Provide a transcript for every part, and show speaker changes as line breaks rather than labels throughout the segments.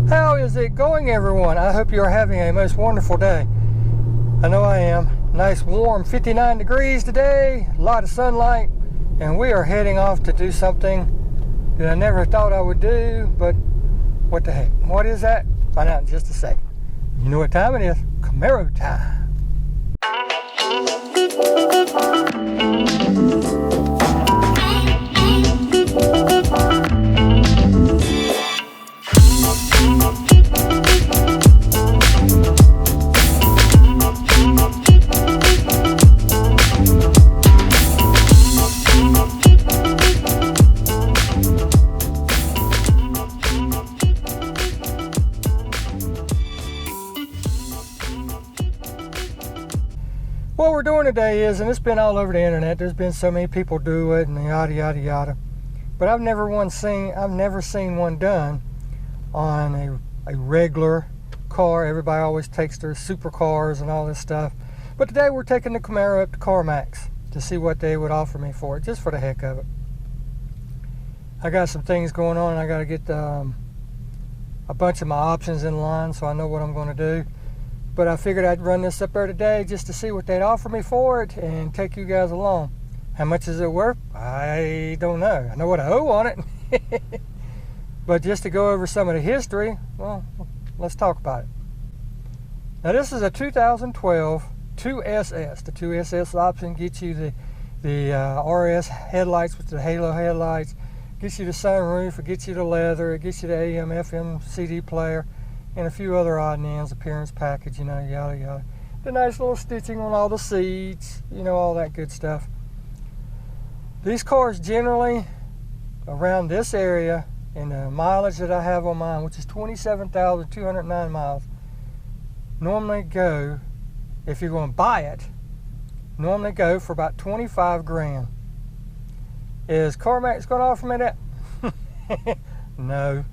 How is it going, everyone? I hope you're having a most wonderful day. I know I am. Nice warm 59 degrees today, a lot of sunlight, and we are heading off to do something that I never thought I would do, but what the heck? What is that? Find out in just a second. You know what time it is? Camaro time. What we're doing today is, and it's been all over the internet, there's been so many people do it and yada yada yada, but I've never seen one done on a regular car. Everybody always takes their supercars and all this stuff, but today we're taking the Camaro up to Carmax to see what they would offer me for it, just for the heck of it. I got some things going on, and I got to get a bunch of my options in line so I know what I'm going to do. But I figured I'd run this up there today just to see what they'd offer me for it and take you guys along. How much is it worth? I don't know. I know what I owe on it. But just to go over some of the history, well, let's talk about it. Now this is a 2012 2SS. The 2SS option gets you the RS headlights with the halo headlights, gets you the sunroof, it gets you the leather, it gets you the AM, FM, CD player, and a few other odd and ends, appearance package, you know, yada yada. The nice little stitching on all the seats, you know, all that good stuff. These cars generally around this area, and the mileage that I have on mine, which is 27,209 miles, normally go, if you're going to buy it, normally go for about 25 grand. Is Carmax going to offer me that? No.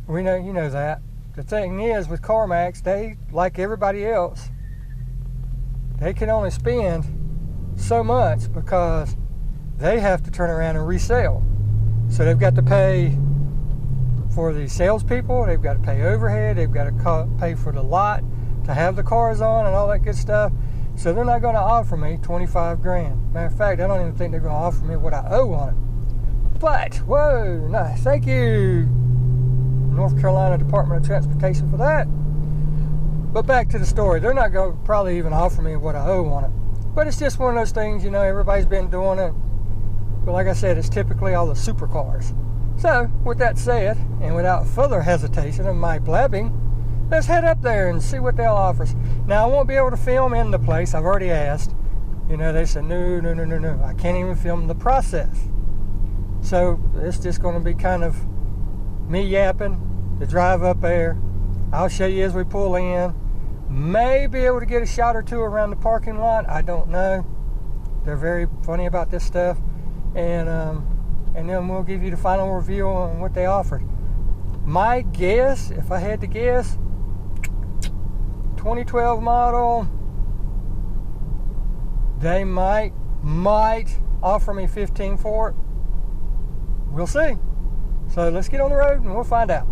We know, you know that. The thing is, with Carmax, they, like everybody else, they can only spend so much because they have to turn around and resell. So they've got to pay for the salespeople, they've got to pay overhead, they've got to pay for the lot to have the cars on and all that good stuff. So they're not going to offer me 25 grand. Matter of fact, I don't even think they're going to offer me what I owe on it. But, whoa, nice, thank you, North Carolina Department of Transportation, for that. But back to the story. They're not going to probably even offer me what I owe on it. But it's just one of those things, you know, everybody's been doing it. But like I said, it's typically all the supercars. So, with that said, and without further hesitation of my blabbing, let's head up there and see what they'll offer us. Now, I won't be able to film in the place. I've already asked. You know, they said, no. I can't even film the process. So, it's just going to be kind of me yapping, the drive up there. I'll show you as we pull in. May be able to get a shot or two around the parking lot. I don't know. They're very funny about this stuff. And then we'll give you the final review on what they offered. My guess, if I had to guess, 2012 model, they might offer me 15 for it. We'll see. So let's get on the road and we'll find out.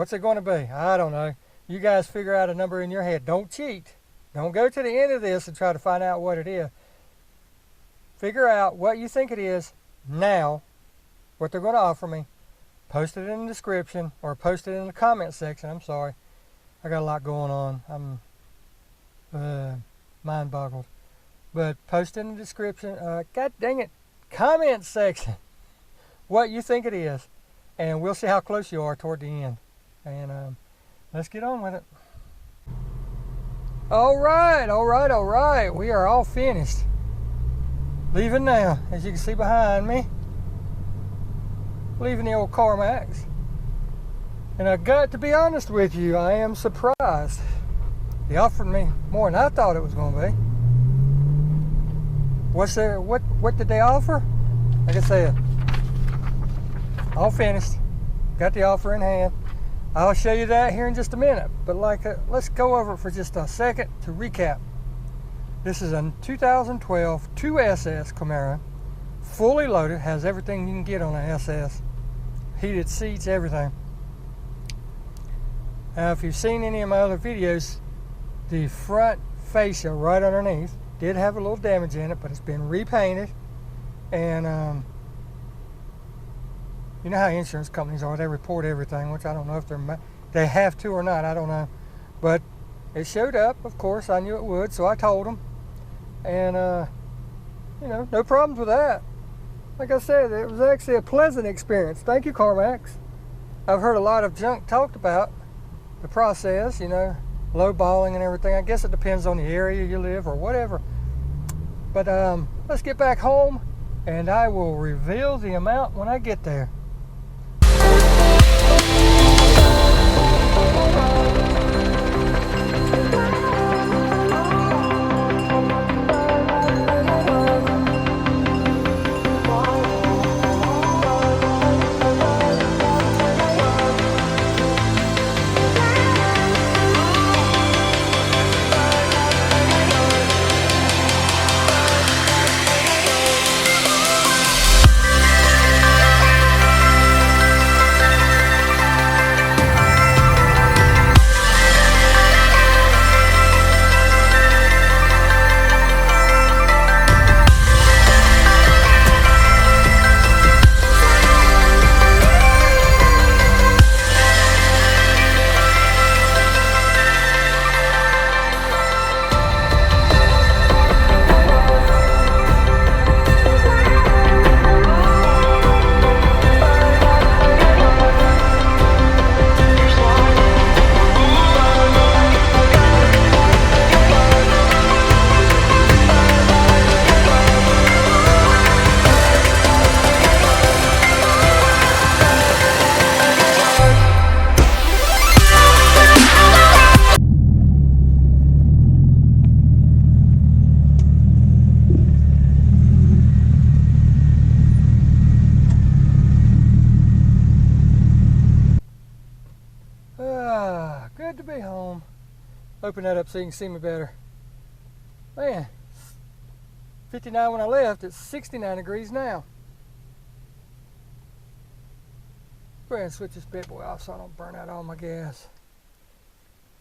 What's it going to be? I don't know. You guys figure out a number in your head. Don't cheat. Don't go to the end of this and try to find out what it is. Figure out what you think it is now, what they're going to offer me. Post it in the description or post it in the comment section. I'm sorry. I got a lot going on. I'm mind boggled. But post in the description. God dang it. Comment section. What you think it is. And we'll see how close you are toward the end. And let's get on with it. All right. We are all finished. Leaving now, as you can see behind me. Leaving the old Carmax. And I got to be honest with you, I am surprised. They offered me more than I thought it was going to be. What did they offer? Like I said, all finished. Got the offer in hand. I'll show you that here in just a minute. But let's go over it for just a second to recap. This is a 2012 2SS Camaro, fully loaded, has everything you can get on an SS. Heated seats, everything. Now, if you've seen any of my other videos, the front fascia right underneath did have a little damage in it, but it's been repainted. And you know how insurance companies are, they report everything, which I don't know if they have to or not, I don't know. But it showed up, of course, I knew it would, so I told them. And, you know, no problems with that. Like I said, it was actually a pleasant experience. Thank you, Carmax. I've heard a lot of junk talked about the process, you know, low balling and everything. I guess it depends on the area you live or whatever. But let's get back home, and I will reveal the amount when I get there. Good to be home. Open that up so you can see me better. Man, 59 when I left, it's 69 degrees now. Go ahead and switch this bit boy off so I don't burn out all my gas.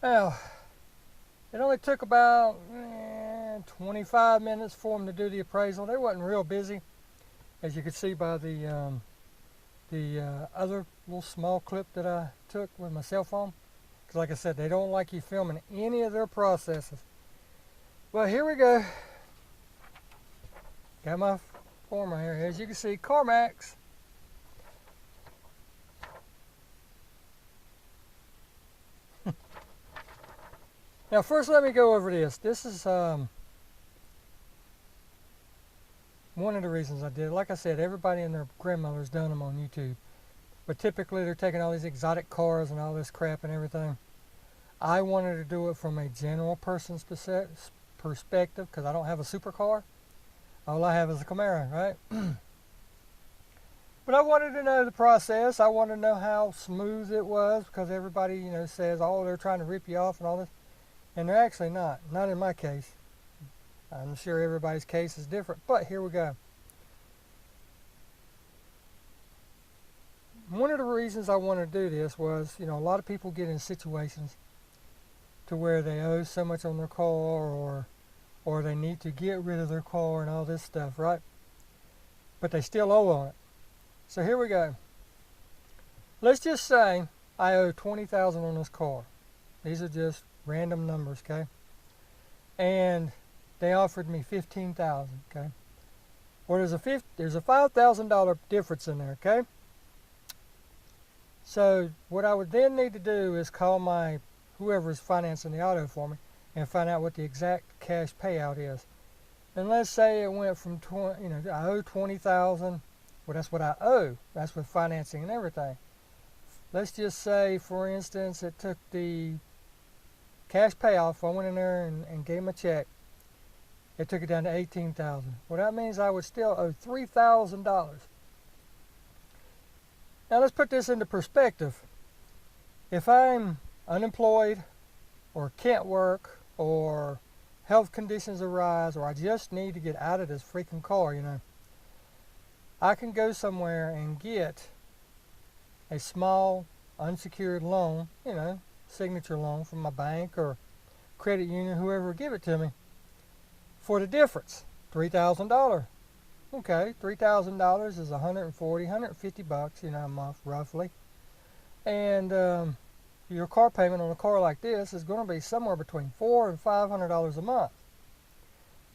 Now, it only took about 25 minutes for them to do the appraisal. They wasn't real busy, as you could see by the other little small clip that I took with my cell phone. Because like I said, they don't like you filming any of their processes. Well, here we go. Got my form right here. As you can see, Carmax. Now, first let me go over this. This is one of the reasons I did it. Like I said, everybody and their grandmother's done them on YouTube. But typically they're taking all these exotic cars and all this crap and everything. I wanted to do it from a general person's perspective because I don't have a supercar. All I have is a Camaro, right? But I wanted to know the process. I wanted to know how smooth it was because everybody, you know, says, oh, they're trying to rip you off and all this. And they're actually not. Not in my case. I'm sure everybody's case is different. But here we go. one of the reasons I wanted to do this was, you know, a lot of people get in situations to where they owe so much on their car, or they need to get rid of their car and all this stuff, right? But they still owe on it. So here we go. Let's just say I owe $20,000 on this car. These are just random numbers, okay? And they offered me $15,000, okay? Well, there's a $5,000 difference in there, okay? So what I would then need to do is call my whoever's financing the auto for me and find out what the exact cash payout is. And let's say it went from I owe $20,000. Well, that's what I owe. That's with financing and everything. Let's just say, for instance, it took the cash payoff. I went in there and gave him a check. It took it down to $18,000. Well, that means I would still owe $3,000. Now let's put this into perspective. If I'm unemployed, or can't work, or health conditions arise, or I just need to get out of this freaking car, you know, I can go somewhere and get a small unsecured loan, you know, signature loan from my bank or credit union, whoever will give it to me, for the difference, $3,000. Okay, $3,000 is $140, $150, you know, a month roughly. And your car payment on a car like this is going to be somewhere between $400 and $500 a month.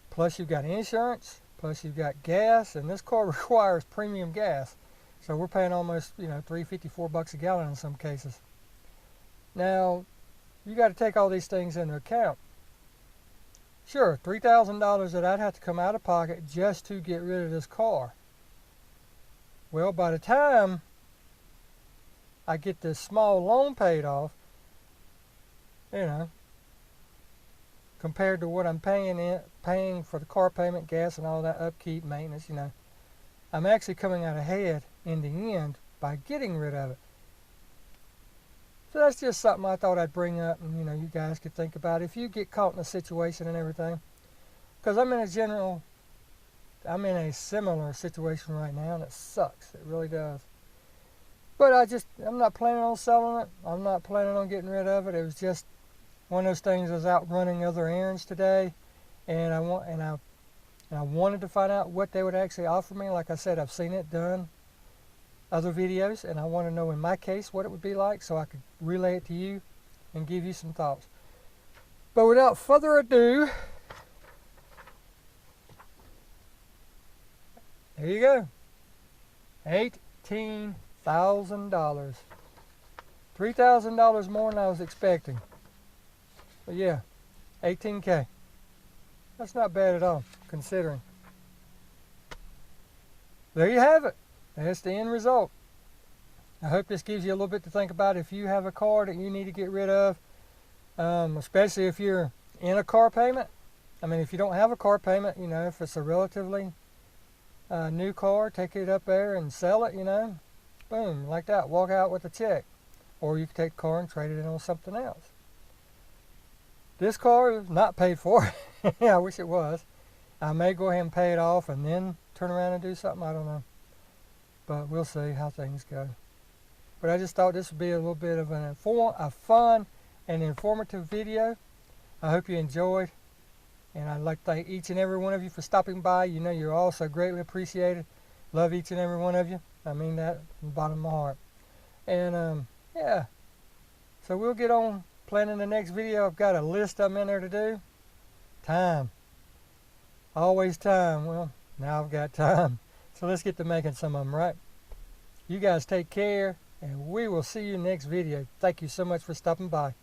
Plus you've got insurance, plus you've got gas, and this car requires premium gas. So we're paying almost, you know, $3.54 a gallon in some cases. Now, you got to take all these things into account. Sure, $3,000 that I'd have to come out of pocket just to get rid of this car. Well, by the time I get this small loan paid off, you know, compared to what I'm paying for the car payment, gas, and all that upkeep, maintenance, you know, I'm actually coming out ahead in the end by getting rid of it. So that's just something I thought I'd bring up, and you know, you guys could think about if you get caught in a situation and everything. Because I'm in a similar situation right now, and it sucks. It really does. But I'm not planning on selling it. I'm not planning on getting rid of it. It was just one of those things. I was out running other errands today, and I wanted to find out what they would actually offer me. Like I said, I've seen it done, other videos, and I want to know in my case what it would be like so I could relay it to you and give you some thoughts. But without further ado, there you go. $18,000. $3,000 more than I was expecting. But yeah, $18K. That's not bad at all, considering. There you have it. That's the end result. I hope this gives you a little bit to think about if you have a car that you need to get rid of, especially if you're in a car payment. I mean, if you don't have a car payment, you know, if it's a relatively new car, take it up there and sell it, you know, boom, like that, walk out with a check. Or you can take the car and trade it in on something else. This car is not paid for. I wish it was. I may go ahead and pay it off and then turn around and do something, I don't know. But we'll see how things go. But I just thought this would be a little bit of a fun and informative video. I hope you enjoyed. And I'd like to thank each and every one of you for stopping by. You know, you're all so greatly appreciated. Love each and every one of you. I mean that from the bottom of my heart. And yeah. So we'll get on planning the next video. I've got a list I'm in there to do. Time. Always time. Well, now I've got time. So let's get to making some of them, right? You guys take care, and we will see you next video. Thank you so much for stopping by.